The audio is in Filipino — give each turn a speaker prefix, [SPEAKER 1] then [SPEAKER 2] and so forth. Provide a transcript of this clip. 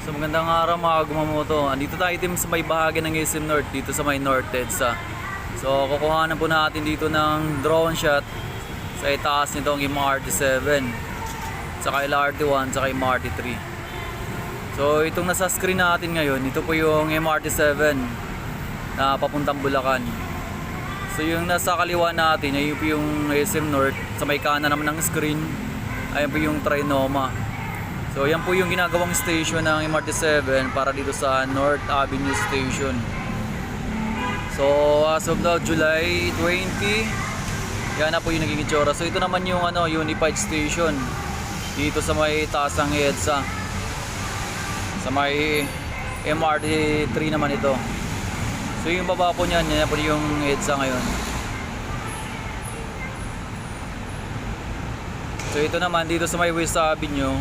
[SPEAKER 1] So magandang araw mga gumamoto. Andito tayo team sa may bahagi ng SM North, dito sa may North EDSA. So kukuhanan po natin dito ng drone shot sa itaas nitong MRT7, saka LRT1, saka MRT3. So itong nasa screen natin ngayon, ito po yung MRT7 na papuntang Bulacan. So yung nasa kaliwa natin, ayun po yung SM North. Sa may kanan naman ng screen, ayun po yung Trinoma. So yan po yung ginagawang station ng MRT7 para dito sa North Avenue Station. So as of now, July 20, yan na po yung naging itsura. So ito naman yung Unified Station dito sa may taas ng EDSA. Sa may MRT3 naman ito. So yung baba po niyan, yan po yung EDSA ngayon. So ito naman dito sa may West Avenue,